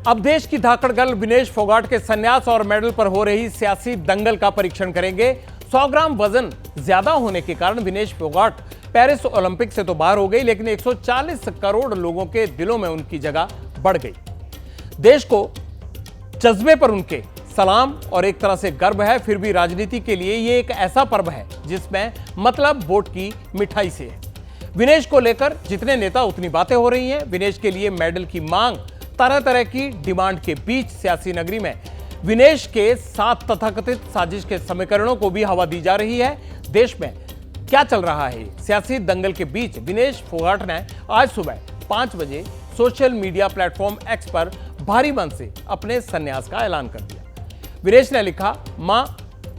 अब देश की धाकड़ गर्ल विनेश फोगाट के संन्यास और मेडल पर हो रही सियासी दंगल का परीक्षण करेंगे। 100 ग्राम वजन ज्यादा होने के कारण विनेश फोगाट पेरिस ओलंपिक से तो बाहर हो गई, लेकिन 140 करोड़ लोगों के दिलों में उनकी जगह बढ़ गई। देश को जज्बे पर उनके सलाम और एक तरह से गर्व है। फिर भी राजनीति के लिए ये एक ऐसा पर्व है जिसमें मतलब वोट की मिठाई से है। विनेश को लेकर जितने नेता उतनी बातें हो रही हैं। विनेश के लिए मेडल की मांग, तरह तरह की डिमांड के बीच सियासी नगरी में विनेश के साथ तथाकथित साजिश के समीकरणों को भी हवा दी जा रही है। देश में क्या चल रहा है? सियासी दंगल के बीच विनेश फोगाट ने आज सुबह 5 बजे सोशल मीडिया प्लेटफॉर्म एक्स पर भारी मन से अपने संन्यास का ऐलान कर दिया। विनेश ने लिखा, मां,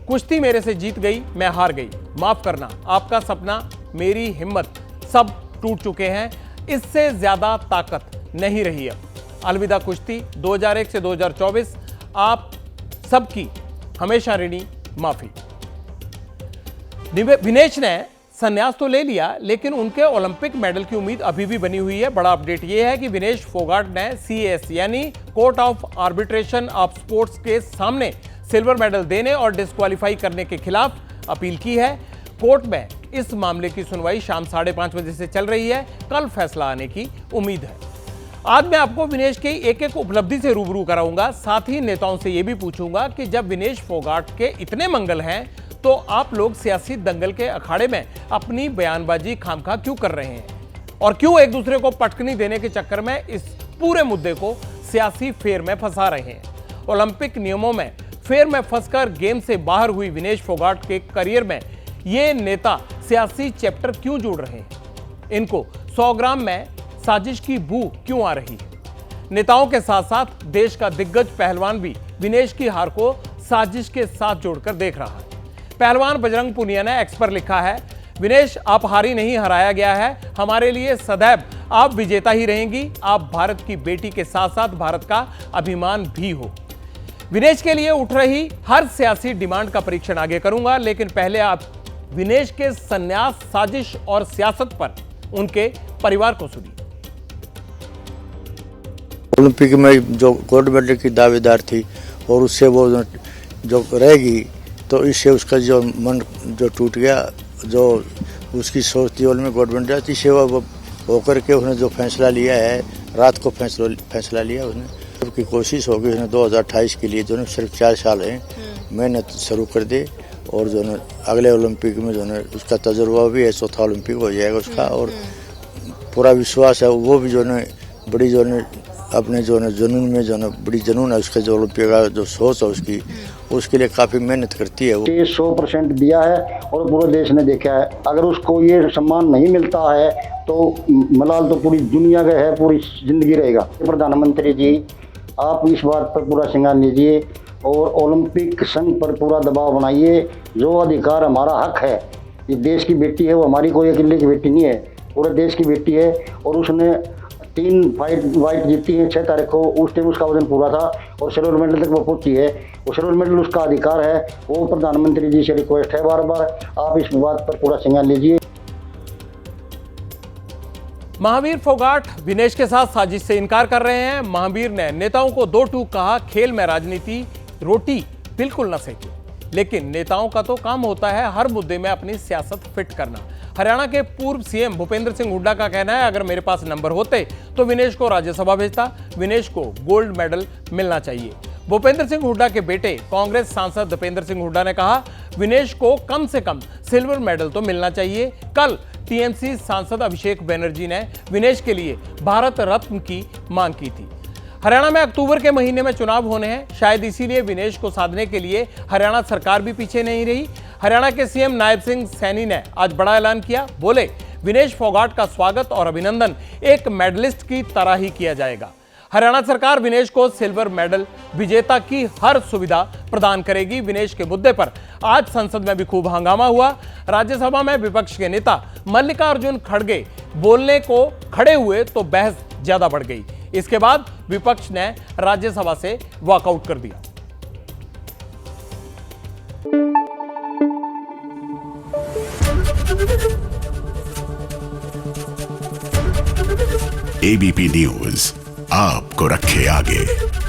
कुश्ती मेरे से जीत गई, मैं हार गई, माफ करना, आपका सपना, मेरी हिम्मत सब टूट चुके हैं, इससे ज्यादा ताकत नहीं रही अब। अलविदा कुश्ती, 2001 से 2024, आप सबकी हमेशा ऋणी माफी। विनेश ने संन्यास तो ले लिया, लेकिन उनके ओलंपिक मेडल की उम्मीद अभी भी बनी हुई है। बड़ा अपडेट यह है कि विनेश फोगाट ने CAS यानी court of arbitration of sports के सामने सिल्वर मेडल देने और डिस्क्वालीफाई करने के खिलाफ अपील की है। कोर्ट में इस मामले की सुनवाई शाम 5:30 बजे से चल रही है। कल फैसला आने की उम्मीद है। आज मैं आपको विनेश की एक एक उपलब्धि से रूबरू कराऊंगा। साथ ही नेताओं से यह भी पूछूंगा कि जब विनेश फोगाट के इतने मंगल हैं, तो आप लोग सियासी दंगल के अखाड़े में अपनी बयानबाजी खामखा क्यों कर रहे हैं, और क्यों एक दूसरे को पटकनी देने के चक्कर में इस पूरे मुद्दे को सियासी फेर में फंसा रहे हैं। ओलंपिक नियमों में फेर में फंसकर गेम से बाहर हुई विनेश फोगाट के करियर में ये नेता सियासी चैप्टर क्यों जोड़ रहे हैं? इनको 100 ग्राम में साजिश की बू क्यों आ रही है? नेताओं के साथ साथ देश का दिग्गज पहलवान भी विनेश की हार को साजिश के साथ जोड़कर देख रहा है। पहलवान बजरंग पुनिया ने एक्स पर लिखा है, विनेश, आप हारी नहीं, हराया गया है, हमारे लिए सदैव आप विजेता ही रहेंगी। आप भारत की बेटी के साथ साथ भारत का अभिमान भी हो। विनेश के लिए उठ रही हर सियासी डिमांड का परीक्षण आगे करूंगा, लेकिन पहले आप विनेश के संन्यास, साजिश और सियासत पर उनके परिवार को सुनिए। ओलंपिक में जो गोल्ड मेडल की दावेदार थी और उससे वो जो रहेगी, तो इससे उसका जो मन जो टूट गया, जो उसकी सोच थी ओलंपिक गोल्ड मेडल की सेवा होकर के उसने जो फैसला लिया है, रात को फैसला लिया उसने, की कोशिश होगी उसने 2028 के लिए जो है सिर्फ 4 साल है मेहनत शुरू कर दे, और जो है अगले ओलंपिक में जो है उसका तजुर्बा भी है, चौथा ओलंपिक हो जाएगा उसका, और पूरा विश्वास है वो भी जो है बड़ी जो है अपने जो है जुनून में जो है बड़ी जुनून है उसका, जो ओलंपिक का जो सोच है उसकी, उसके लिए काफ़ी मेहनत करती है वो। 100% दिया है और पूरे देश ने देखा है। अगर उसको ये सम्मान नहीं मिलता है तो मलाल तो पूरी दुनिया का है, पूरी जिंदगी रहेगा। प्रधानमंत्री जी, आप इस बात पर पूरा श्रृंगार लीजिए और ओलंपिक संघ पर पूरा दबाव बनाइए। जो अधिकार हमारा हक है, ये देश की बेटी है, वो हमारी कोई अकेले की बेटी नहीं है, पूरे देश की बेटी है। और उसने 3 फाइट जीती है 6 तारीख को, उस टाइम उसका वजन पूरा था और सिल्वर मेडल तक वो पहुंची है। वो सिल्वर मेडल उसका अधिकार है। वो प्रधानमंत्री जी से रिक्वेस्ट है बार बार, आप इस बात पर पूरा श्रृंगार लीजिए। महावीर फोगाट विनेश के साथ साजिश से इनकार कर रहे हैं। महावीर ने नेताओं को 2 टूक कहा, खेल में राजनीति रोटी बिल्कुल न सेके, लेकिन नेताओं का तो काम होता है हर मुद्दे में अपनी सियासत फिट करना। हरियाणा के पूर्व CM भूपेंद्र सिंह हुड्डा का कहना है, अगर मेरे पास नंबर होते तो विनेश को राज्यसभा भेजता, विनेश को गोल्ड मेडल मिलना चाहिए। भूपेंद्र सिंह हुड्डा के बेटे कांग्रेस सांसद दीपेंद्र सिंह हुड्डा ने कहा, विनेश को कम से कम सिल्वर मेडल तो मिलना चाहिए। कल TMC सांसद अभिषेक बनर्जी ने विनेश के लिए भारत रत्न की मांग की थी। हरियाणा में अक्टूबर के महीने में चुनाव होने हैं, शायद इसीलिए विनेश को साधने के लिए हरियाणा सरकार भी पीछे नहीं रही। हरियाणा के CM नायब सिंह सैनी ने आज बड़ा ऐलान किया, बोले, विनेश फोगाट का स्वागत और अभिनंदन एक मेडलिस्ट की तरह ही किया जाएगा। हरियाणा सरकार विनेश को सिल्वर मेडल विजेता की हर सुविधा प्रदान करेगी। विनेश के मुद्दे पर आज संसद में भी खूब हंगामा हुआ। राज्यसभा में विपक्ष के नेता मल्लिकार्जुन खड़गे बोलने को खड़े हुए तो बहस ज्यादा बढ़ गई। इसके बाद विपक्ष ने राज्यसभा से वॉकआउट कर दिया। ABP News, आपको रखे आगे।